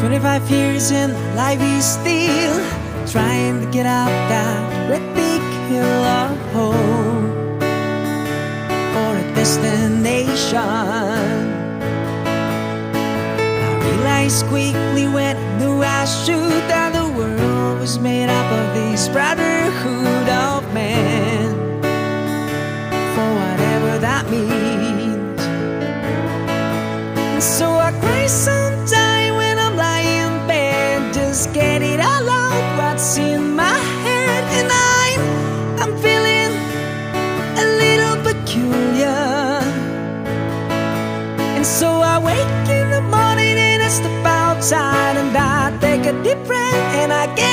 25 years and life is still trying to get up that great big hill of hope for a destination. I realized quickly when I knew I should that the world was made up of this brotherhood of men, for whatever that means. And so I cry sometimes when I'm lying in bed, just get it all out what's in my head. And I'm feeling a little peculiar. And so I wake in the morning and I step outside and I take a deep breath and I get